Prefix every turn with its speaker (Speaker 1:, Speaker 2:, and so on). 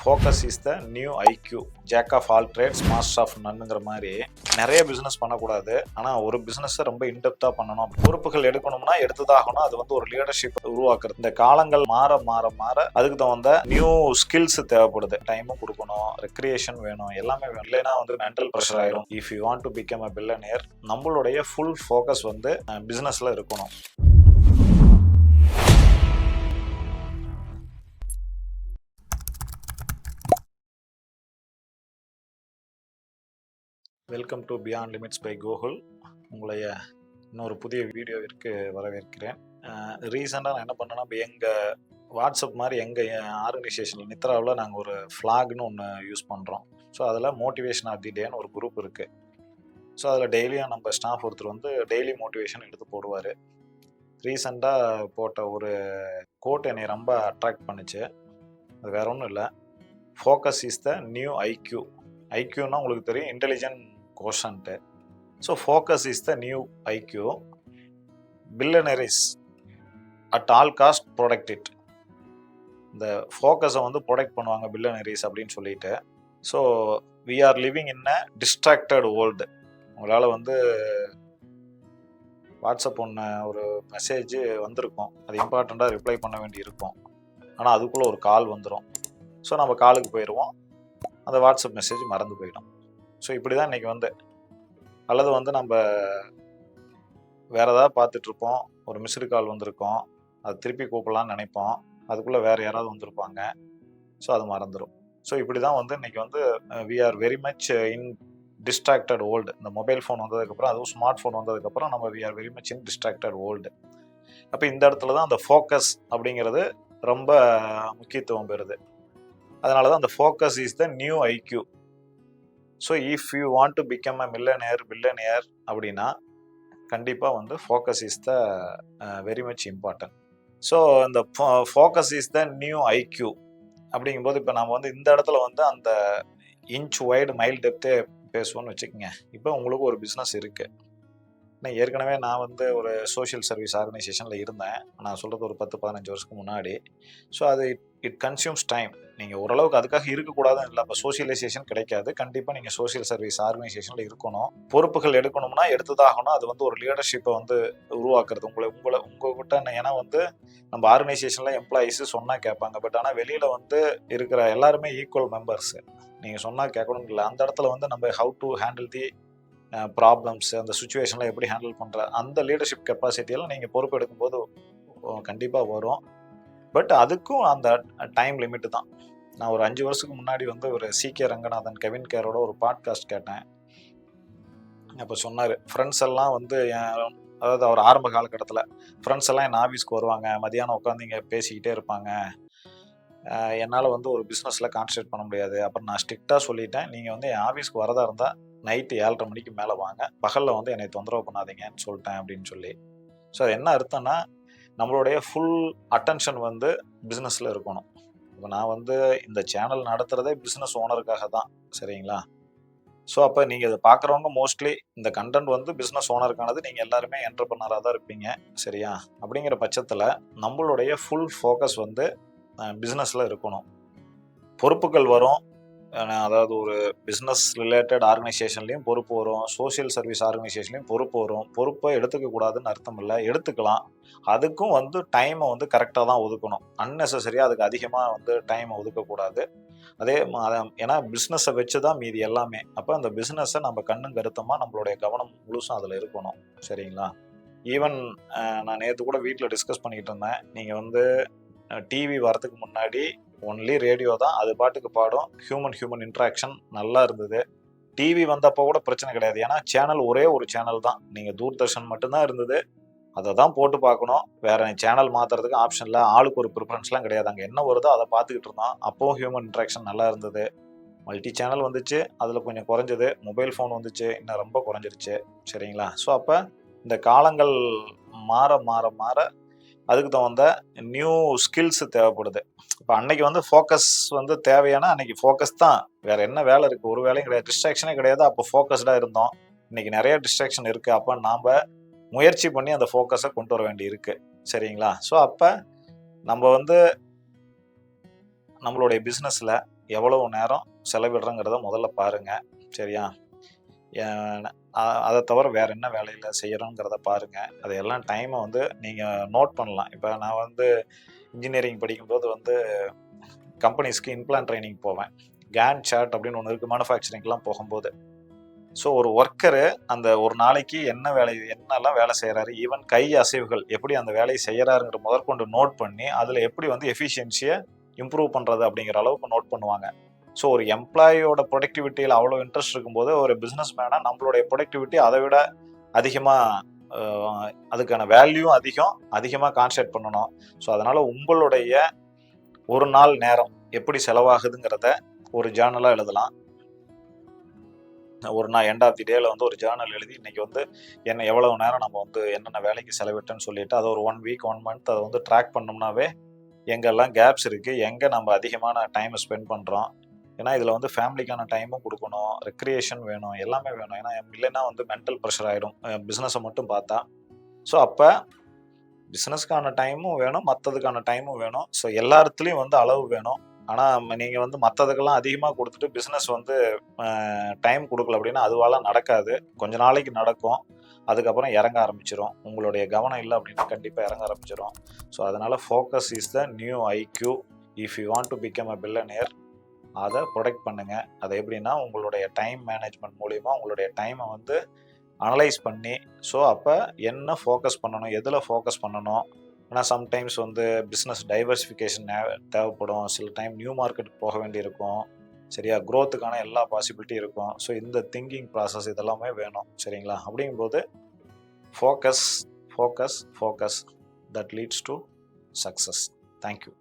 Speaker 1: Focus is the new IQ, jack of all trades master of நன்னுங்கிற மாதிரி நிறைய business பண்ணக்கூடாது. ஆனால் ஒரு பிஸ்னஸை ரொம்ப இன்டெப்த்தாக பண்ணணும். பொறுப்புகள் எடுக்கணும்னா எடுத்துதாகணும். அது வந்து ஒரு லீடர்ஷிப் உருவாக்குறது. இந்த காலங்கள் மாற மாற மாற அதுக்கு தகுந்த நியூ ஸ்கில்ஸ் தேவைப்படுது. டைமும் கொடுக்கணும், ரெக்ரியேஷன் வேணும், எல்லாமே வேணும். இல்லைன்னா வந்து மென்டல் ப்ரெஷர் ஆயிரும். If you want to become a billionaire, நம்மளுடைய ஃபுல் ஃபோக்கஸ் வந்து பிஸ்னஸில் இருக்கணும். Welcome to beyond limits by Gokul. உங்களைய இன்னொரு புதிய வீடியோவிற்கு வரவேற்கிறேன். ரீசெண்டாக நான் என்ன பண்ணேன்னா, இப்போ எங்கள் வாட்ஸ்அப் மாதிரி எங்கள் ஆர்கனைசேஷனில் நித்ராவில் நாங்கள் ஒரு ஃப்ளாக்னு ஒன்று யூஸ் பண்ணுறோம். ஸோ அதில் மோட்டிவேஷன் ஆஃப் தி டேன்னு ஒரு குரூப் இருக்குது. ஸோ அதில் டெய்லியும் நம்ம ஸ்டாஃப் ஒருத்தர் வந்து டெய்லி மோட்டிவேஷன் எடுத்து போடுவார். ரீசெண்டாக போட்ட ஒரு கோட் என்னை ரொம்ப அட்ராக்ட் பண்ணிச்சு. அது வேற ஒன்றும் இல்லை, focus is the new IQ. ஐக்யூன்னா உங்களுக்கு தெரியும், intelligent quotient. So focus is the new IQ. Billionaires at all cost protect it. இந்த ஃபோக்கஸை வந்து ப்ரொடெக்ட் பண்ணுவாங்க பில்லியனரிஸ் அப்படின்னு சொல்லிட்டு. So we are living in a distracted world. உங்களால் வந்து வாட்ஸ்அப் ஒன்று ஒரு மெசேஜ் வந்திருக்கும், அது இம்பார்ட்டண்ட்டாக ரிப்ளை பண்ண வேண்டி இருக்கும். ஆனால் அதுக்குள்ளே ஒரு கால் வந்துடும். ஸோ நம்ம காலுக்கு போயிடுவோம், அந்த வாட்ஸ்அப் மெசேஜ் மறந்து போயிடும். ஸோ இப்படி தான் இன்றைக்கி வந்து, அல்லது வந்து நம்ம வேறு ஏதாவது பார்த்துட்ருப்போம், ஒரு மிஸ்டு கால் வந்திருக்கோம், அது திருப்பி கூப்பிடலான்னு நினைப்போம், அதுக்குள்ளே வேறு யாராவது வந்திருப்பாங்க, ஸோ அது மறந்துடும். ஸோ இப்படி தான் வந்து இன்றைக்கி வந்து we are very much in distracted world. இந்த மொபைல் ஃபோன் வந்ததுக்கப்புறம், அதுவும் ஸ்மார்ட் ஃபோன் வந்ததுக்கப்புறம் நம்ம we are very much in distracted world. அப்போ இந்த இடத்துல தான் அந்த ஃபோக்கஸ் அப்படிங்கிறது ரொம்ப முக்கியத்துவம் பெறுது. அதனால தான் அந்த focus is the new IQ. So if you want to become a billionaire அப்படின்னா கண்டிப்பாக வந்து focus is the very much important. So இந்த focus is the new IQ அப்படிங்கும்போது, இப்போ நம்ம வந்து இந்த இடத்துல வந்து அந்த இன்ச் வைடு மைல் டெப்த்தே பேசுவோன்னு வச்சுக்கோங்க. இப்போ உங்களுக்கு ஒரு பிஸ்னஸ் இருக்குது. ஏற்கனவே நான் வந்து ஒரு சோஷியல் சர்வீஸ் ஆர்கனைசேஷனில் இருந்தேன். நான் சொல்கிறது ஒரு 10-15 வருஷத்துக்கு முன்னாடி. ஸோ அது இட் கன்சியூம்ஸ் டைம். நீங்கள் ஓரளவுக்கு அதுக்காக இருக்கக்கூடாதுன்னு இல்லை, அப்போ சோஷியலைசேஷன் கிடைக்காது. கண்டிப்பாக நீங்கள் சோஷியல் சர்வீஸ் ஆர்கனைசேஷனில் இருக்கணும். பொறுப்புகள் எடுக்கணும்னா எடுத்துதாகணும். அது வந்து ஒரு லீடர்ஷிப்பை வந்து உருவாக்குறது. உங்கள்கிட்ட ஏன்னா வந்து நம்ம ஆர்கனைசேஷனில் எம்ப்ளாயீஸு சொன்னால் கேட்பாங்க. பட் ஆனால் வெளியில் வந்து இருக்கிற எல்லாருமே ஈக்குவல் மெம்பர்ஸு. நீங்கள் சொன்னால் கேட்கணும்னு இல்லை. அந்த இடத்துல வந்து நம்ம how to handle the problems, அந்த சுச்சுவேஷனில் எப்படி ஹேண்டில் பண்ணுற அந்த லீடர்ஷிப் கெப்பாசிட்டியெல்லாம் நீங்கள் பொறுப்பு எடுக்கும்போது கண்டிப்பாக வரும். பட் அதுக்கும் அந்த டைம் லிமிட்டு தான். நான் ஒரு 5 வருஷத்துக்கு முன்னாடி வந்து ஒரு CK ரங்கநாதன், கெவின் கேரோட ஒரு பாட்காஸ்ட் கேட்டேன். அப்போ சொன்னார், ஃப்ரெண்ட்ஸ் எல்லாம் வந்து அதாவது அவர் ஆரம்ப காலகட்டத்தில் ஃப்ரெண்ட்ஸ் எல்லாம் என் ஆஃபீஸ்க்கு வருவாங்க, மதியானம் உட்காந்து இங்கே பேசிக்கிட்டே இருப்பாங்க. என்னால் வந்து ஒரு பிஸ்னஸில் கான்சன்ட்ரேட் பண்ண முடியாது. அப்புறம் நான் ஸ்ட்ரிக்டாக சொல்லிட்டேன், நீங்கள் வந்து என் ஆஃபீஸ்க்கு வரதா இருந்தால் நைட்டு 7:30 மணிக்கு மேலே வாங்க, பகலில் வந்து என்னை தொந்தரவு பண்ணாதீங்கன்னு சொல்லிட்டேன் அப்படின்னு சொல்லி. ஸோ அது என்ன அர்த்தம்னா, நம்மளுடைய ஃபுல் அட்டென்ஷன் வந்து பிஸ்னஸில் இருக்கணும். இப்போ நான் வந்து இந்த சேனல் நடத்துகிறதே பிஸ்னஸ் ஓனருக்காக தான், சரிங்களா? ஸோ அப்போ நீங்கள் இதை பார்க்குறவங்க மோஸ்ட்லி இந்த கண்டென்ட் வந்து பிஸ்னஸ் ஓனருக்கானது. நீங்கள் எல்லாருமே என்டர்பிரனராக தான் இருப்பீங்க, சரியா? அப்படிங்கிற பட்சத்தில் நம்மளுடைய ஃபுல் ஃபோக்கஸ் வந்து பிஸ்னஸில் இருக்கணும். பொறுப்புகள் வரும், அதாவது ஒரு பிஸ்னஸ் ரிலேட்டட் ஆர்கனைசேஷன்லேயும் பொறுப்பு வரும், சோஷியல் சர்வீஸ் ஆர்கனைசேஷன்லேயும் பொறுப்பு வரும். பொறுப்பை எடுத்துக்கக்கூடாதுன்னு அர்த்தம் இல்லை, எடுத்துக்கலாம். அதுக்கும் வந்து டைமை வந்து கரெக்டாக தான் ஒதுக்கணும். அன்னெசரியாக அதுக்கு அதிகமாக வந்து டைமை ஒதுக்கக்கூடாது. அதே ஏன்னா பிஸ்னஸை வச்சு தான் மீதி எல்லாமே. அப்போ அந்த பிஸ்னஸை நம்ம கண்ணும் கருத்தமாக நம்மளுடைய கவனம் முழுசும் அதில் இருக்கணும், சரிங்களா? ஈவன் நான் நேற்று கூட வீட்டில் டிஸ்கஸ் பண்ணிக்கிட்டு இருந்தேன். நீங்கள் வந்து டிவி வரதுக்கு முன்னாடி ஒன்லி ரேடியோ தான், அது பாட்டுக்கு பாடும். ஹியூமன் இன்ட்ராக்ஷன் நல்லா இருந்தது. டிவி வந்தப்போ கூட பிரச்சனை கிடையாது, ஏன்னா சேனல் ஒரே ஒரு சேனல் தான். நீங்கள் தூர்தர்ஷன் மட்டும்தான் இருந்தது, அதை தான் போட்டு பார்க்கணும். வேற சேனல் மாற்றுறதுக்கு ஆப்ஷன் இல்லை, ஆளுக்கு ஒரு ப்ரிஃபரன்ஸ்லாம் கிடையாது. அங்கே என்ன வருதோ அதை பார்த்துக்கிட்டு இருந்தோம். அப்போவும் ஹியூமன் இன்ட்ராக்ஷன் நல்லா இருந்தது. மல்டி சேனல் வந்துச்சு, அதில் கொஞ்சம் குறைஞ்சது. மொபைல் ஃபோன் வந்துச்சு, இன்னும் ரொம்ப குறைஞ்சிருச்சு, சரிங்களா? ஸோ அப்போ இந்த காலங்கள் மாற மாற மாற அதுக்கு தகுந்த நியூ ஸ்கில்ஸ் தேவைப்படுது. இப்போ அன்னைக்கு வந்து ஃபோக்கஸ் வந்து தேவையான அன்னைக்கு ஃபோக்கஸ் தான், வேற என்ன வேலை இருக்குது? ஒரு வேலையும் கிடையாது, டிஸ்ட்ராக்ஷனே கிடையாது. அப்போ ஃபோக்கஸ்டாக இருந்தோம். இன்னைக்கு நிறைய டிஸ்ட்ராக்ஷன் இருக்குது. அப்போ நாம் முயற்சி பண்ணி அந்த ஃபோக்கஸை கொண்டு வர வேண்டி இருக்கு, சரிங்களா? ஸோ அப்போ நம்ம வந்து நம்மளுடைய பிஸ்னஸில் எவ்வளவு நேரம் செலவிடுறோங்கிறத முதல்ல பாருங்கள். சரியா? அதை தவிர வேறு என்ன வேலையில் செய்கிறோங்கிறத பாருங்கள். அதையெல்லாம் டைமை வந்து நீங்கள் நோட் பண்ணலாம். இப்போ நான் வந்து இன்ஜினியரிங் படிக்கும்போது வந்து கம்பெனிஸ்க்கு இன்பிளான் ட்ரைனிங் போவேன். கேன் சார்ட் அப்படின்னு ஒன்று இருக்குது மேனுஃபேக்சரிங்லாம் போகும்போது. ஸோ ஒரு ஒர்க்கரு அந்த ஒரு நாளைக்கு என்னெல்லாம் வேலை செய்கிறாரு, ஈவன் கை அசைவுகள் எப்படி அந்த வேலையை செய்கிறாருங்கிற முதற்கொண்டு நோட் பண்ணி அதில் எப்படி வந்து எஃபிஷியன்சியை இம்ப்ரூவ் பண்ணுறது அப்படிங்கிற அளவுக்கு நோட் பண்ணுவாங்க. ஸோ ஒரு எம்ப்ளாயியோட ப்ரொடக்டிவிட்டியில் அவ்வளோ இன்ட்ரெஸ்ட் இருக்கும்போது ஒரு பிஸ்னஸ் மேனாக நம்மளுடைய ப்ரொடக்டிவிட்டி அதை விட அதிகமாக அதுக்கான வேல்யூவும் அதிகமாக கான்சென்ட்ரேட் பண்ணணும். ஸோ அதனால் உங்களுடைய ஒரு நாள் நேரம் எப்படி செலவாகுதுங்கிறத ஒரு ஜேர்னலாக எழுதலாம். ஒரு நாள் எண்ட் ஆஃப் தி டேல வந்து ஒரு ஜேர்னல் எழுதி இன்னைக்கு வந்து எவ்வளவு நேரம் நம்ம வந்து என்னென்ன வேலைக்கு செலவிட்டேன்னு சொல்லிட்டு அதை ஒரு 1 வீக் 1 மந்த் அதை வந்து ட்ராக் பண்ணோம்னாவே எங்கெல்லாம் கேப்ஸ் இருக்குது, எங்கே நம்ம அதிகமான டைம் ஸ்பெண்ட் பண்ணுறோம். ஏன்னா இதில் வந்து ஃபேமிலிக்கான டைமும் கொடுக்கணும், ரெக்ரியேஷன் வேணும், எல்லாமே வேணும். ஏன்னா இல்லைன்னா வந்து மென்டல் ப்ரெஷர் ஆகிடும் பிஸ்னஸை மட்டும் பார்த்தா. ஸோ அப்போ பிஸ்னஸ்க்கான டைமும் வேணும், மற்றதுக்கான டைமும் வேணும். ஸோ எல்லாத்துலேயும் வந்து அளவு வேணும். ஆனால் நீங்கள் வந்து மற்றதுக்கெல்லாம் அதிகமாக கொடுத்துட்டு பிஸ்னஸ் வந்து டைம் கொடுக்கல அப்படின்னா அதுவாலாம் நடக்காது. கொஞ்ச நாளைக்கு நடக்கும், அதுக்கப்புறம் இறங்க ஆரம்பிச்சிடும். உங்களுடைய கவனம் இல்லை அப்படின்னா கண்டிப்பாக இறங்க ஆரம்பிச்சிடும். ஸோ அதனால் focus is the new IQ. If you want to become a billionaire அதை ப்ரொடெக்ட் பண்ணுங்கள். அது எப்படின்னா உங்களுடைய டைம் மேனேஜ்மெண்ட் மூலிமா உங்களுடைய டைமை வந்து அனலைஸ் பண்ணி, ஸோ அப்போ என்ன ஃபோக்கஸ் பண்ணணும், எதில் ஃபோக்கஸ் பண்ணணும். ஏன்னா சம்டைம்ஸ் வந்து பிஸ்னஸ் டைவர்சிஃபிகேஷன் தேவைப்படும். சில டைம் நியூ மார்க்கெட்டுக்கு போக வேண்டியிருக்கும். சரியா? க்ரோத்துக்கான எல்லா பாசிபிலிட்டி இருக்கும். ஸோ இந்த திங்கிங் ப்ராசஸ் இதெல்லாமே வேணும். சரிங்களா? அப்படிங்கும்போது focus focus focus that leads to success. Thank you.